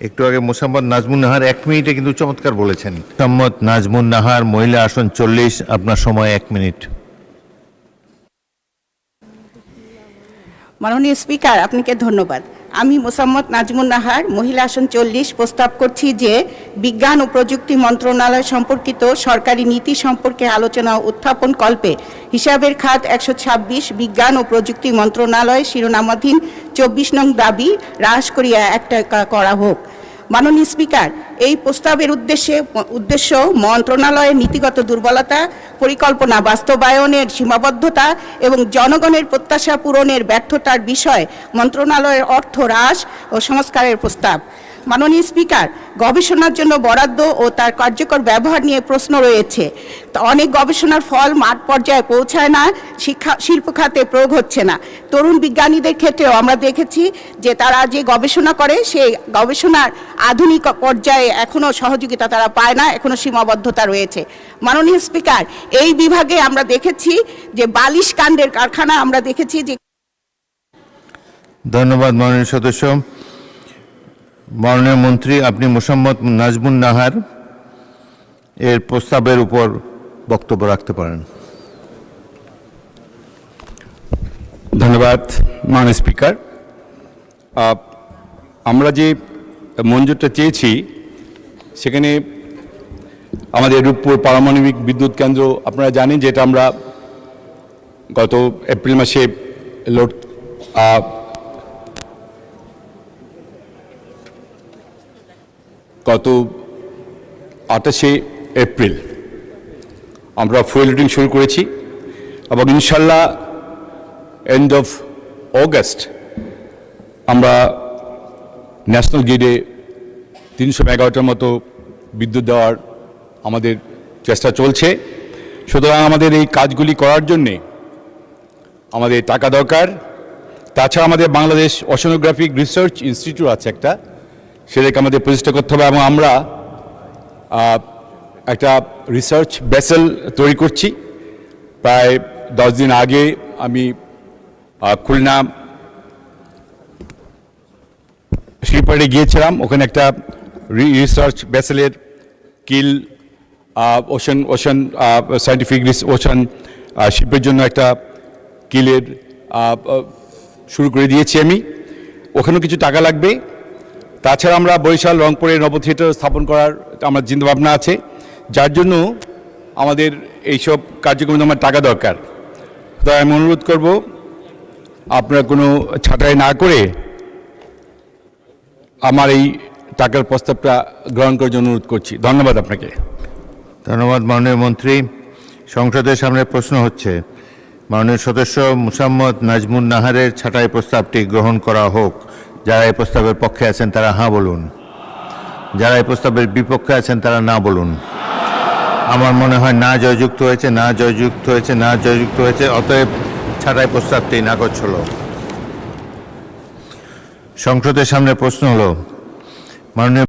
একটু আগে মোসাম্মদ নাজমুন নাহার 1 মিনিটে কিন্তু চমৎকার বলেছেন। মোসাম্মদ নাজমুন নাহার, মহিলা আসন 40, আপনার সময় 1 মিনিট। মাননীয় স্পিকার, আপনাকে ধন্যবাদ। আমি মোসাম্মদ নাজমুন নাহার, মহিলা আসন 40, প্রস্তাব করছি যে বিজ্ঞান ও প্রযুক্তি মন্ত্রণালয় সম্পর্কিত সরকারি নীতি সম্পর্কে আলোচনা উত্থাপন কল্পে হিসাবের খাত 126 বিজ্ঞান ও প্রযুক্তি মন্ত্রণালয় শিরোনামাধীন 24 নং দাবি হ্রাস করিয়া 1 টাকা করা হোক। মাননীয় স্পিকার, এই প্রস্তাবের উদ্দেশ্য মন্ত্রণালয়ের নীতিগত দুর্বলতা, পরিকল্পনা বাস্তবায়নের সীমাবদ্ধতা এবং জনগণের প্রত্যাশা পূরণের ব্যর্থতার বিষয় মন্ত্রণালয়ের অর্থ হ্রাস ও সংস্কারের প্রস্তাব। মাননীয় স্পিকার, গবেষণার জন্য বরাদ্দ ও তার কার্যকর ব্যবহার নিয়ে প্রশ্ন রয়েছে। তো অনেক গবেষণার ফল মাঠ পর্যায়ে পৌঁছায় না, শিল্প খাতে প্রয়োগ হচ্ছে না। তরুণ বিজ্ঞানীদের ক্ষেত্রেও আমরা দেখেছি যে তারা যে গবেষণা করে সেই গবেষণার আধুনিক পর্যায়ে এখনও সহযোগিতা তারা পায় না, এখনও সীমাবদ্ধতা রয়েছে। মাননীয় স্পিকার, এই বিভাগে আমরা দেখেছি যে বালিশ কাণ্ডের কারখানা আমরা দেখেছি যে। ধন্যবাদ মাননীয় সদস্য। মাননীয় মন্ত্রী, আপনি মোসাম্মদ নাজমুন নাহার এর প্রস্তাবের উপর বক্তব্য রাখতে পারেন। ধন্যবাদ মাননীয় স্পিকার। আমরা যে মঞ্জুরটা চেয়েছি সেখানে আমাদের রূপপুর পারমাণবিক বিদ্যুৎ কেন্দ্র, আপনারা জানেন যে এটা আমরা গত এপ্রিল মাসে লোড গত 28শে এপ্রিল আমরা ফুয়েল লোডিং শুরু করেছি এবং ইনশাল্লাহ এন্ড অফ অগাস্ট আমরা ন্যাশনাল গ্রিডে 300 মেগাওয়াটের মতো বিদ্যুৎ দেওয়ার আমাদের চেষ্টা চলছে। সুতরাং আমাদের এই কাজগুলি করার জন্যে আমাদের টাকা দরকার। তাছাড়া আমাদের বাংলাদেশ ওশেনোগ্রাফিক রিসার্চ ইনস্টিটিউট আছে একটা, সেটাকে আমাদের প্রতিষ্ঠা করতে হবে এবং আমরা একটা রিসার্চ ভেসেল তৈরি করছি। প্রায় 10 দিন আগে আমি খুলনা শিপইয়ার্ডে গিয়েছিলাম, ওখানে একটা রিসার্চ ভেসেলের কিল ওশান সায়েন্টিফিক ওশান শিপের জন্য একটা কিলের শুরু করে দিয়েছি আমি। ওখানেও কিছু টাকা লাগবে। তাছাড়া আমরা বরিশাল রংপুরে নব থিয়েটার স্থাপন করার আমার চিন্তাভাবনা আছে, যার জন্য আমাদের এইসব কার্যক্রমে আমার টাকা দরকার। তাই আমি অনুরোধ করব আপনারা কোনো ছাঁটাই না করে আমার এই টাকার প্রস্তাবটা গ্রহণ করার জন্য অনুরোধ করছি। ধন্যবাদ আপনাকে। ধন্যবাদ মাননীয় মন্ত্রী। সংসদের সামনে প্রশ্ন হচ্ছে, মাননীয় সদস্য মোসাম্মদ নাজমুন নাহারের ছাঁটাই প্রস্তাবটি গ্রহণ করা হোক। যারা এই প্রস্তাবের পক্ষে আছেন তারা হ্যাঁ বলুন, যারা এই প্রস্তাবের বিপক্ষে আছেন তারা না বলুন। আমার মনে হয় না জয়যুক্ত হয়েছে, না জয়যুক্ত হয়েছে, না জয়যুক্ত হয়েছে। অতএব ছাঁটাই প্রস্তাবটি নাকচ হলো। সংসদের সামনে প্রশ্ন হলো, মাননীয়